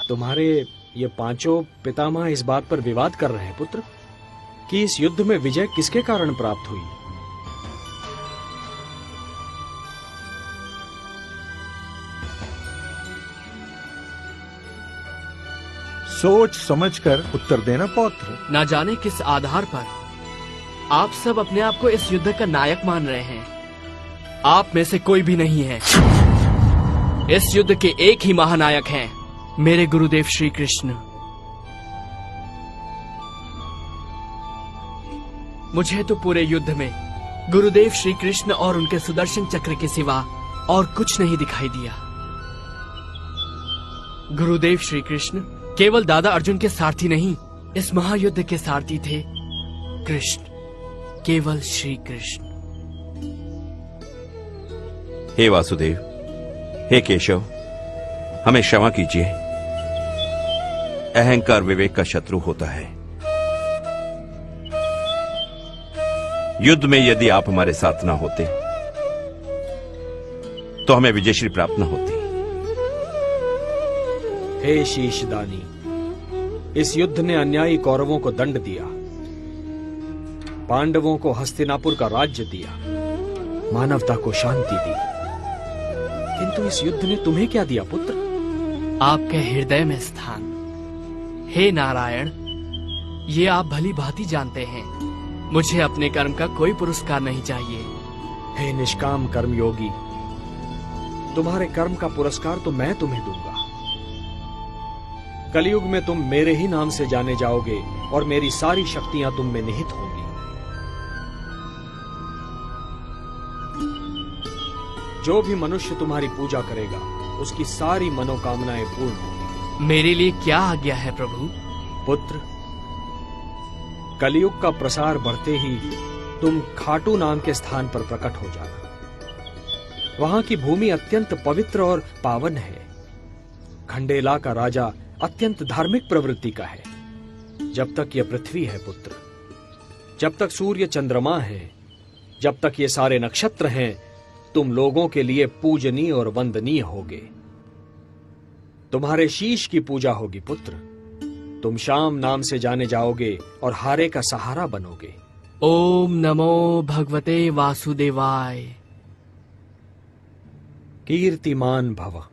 तुम्हारे ये पांचों पितामह इस बात पर विवाद कर रहे हैं पुत्र कि इस युद्ध में विजय किसके कारण प्राप्त हुई। सोच समझकर उत्तर देना पौत्र। ना जाने किस आधार पर आप सब अपने आप को इस युद्ध का नायक मान रहे हैं। आप में से कोई भी नहीं है। इस युद्ध के एक ही महानायक हैं, मेरे गुरुदेव श्री कृष्ण। मुझे तो पूरे युद्ध में गुरुदेव श्री कृष्ण और उनके सुदर्शन चक्र के सिवा और कुछ नहीं दिखाई दिया। गुरुदेव श्री कृष्ण केवल दादा अर्जुन के सारथी नहीं, इस महायुद्ध के सारथी थे कृष्ण, केवल श्री कृष्ण। हे वासुदेव, हे केशव, हमें क्षमा कीजिए। अहंकार विवेक का शत्रु होता है। युद्ध में यदि आप हमारे साथ ना होते तो हमें विजयश्री प्राप्त न होती। हे शीशदानी, इस युद्ध ने अन्यायी कौरवों को दंड दिया, पांडवों को हस्तिनापुर का राज्य दिया, मानवता को शांति दी, किंतु इस युद्ध ने तुम्हें क्या दिया पुत्र? आपके हृदय में स्थान। हे नारायण, ये आप भली भांति जानते हैं, मुझे अपने कर्म का कोई पुरस्कार नहीं चाहिए। हे निष्काम कर्मयोगी, तुम्हारे कर्म का पुरस्कार तो मैं तुम्हें दूंगा। कलयुग में तुम मेरे ही नाम से जाने जाओगे और मेरी सारी शक्तियां तुम में निहित होंगी। जो भी मनुष्य तुम्हारी पूजा करेगा उसकी सारी मनोकामनाएं पूर्ण होंगी। मेरे लिए क्या आज्ञा है प्रभु? पुत्र, कलयुग का प्रसार बढ़ते ही तुम खाटू नाम के स्थान पर प्रकट हो जाना। वहां की भूमि अत्यंत पवित्र और पावन है। खंडेला का राजा अत्यंत धार्मिक प्रवृत्ति का है। जब तक यह पृथ्वी है पुत्र, जब तक सूर्य चंद्रमा है, जब तक ये सारे नक्षत्र हैं, तुम लोगों के लिए पूजनीय और वंदनीय होगे। तुम्हारे शीश की पूजा होगी पुत्र। तुम शाम नाम से जाने जाओगे और हारे का सहारा बनोगे। ओम नमो भगवते वासुदेवाय। कीर्तिमान भव।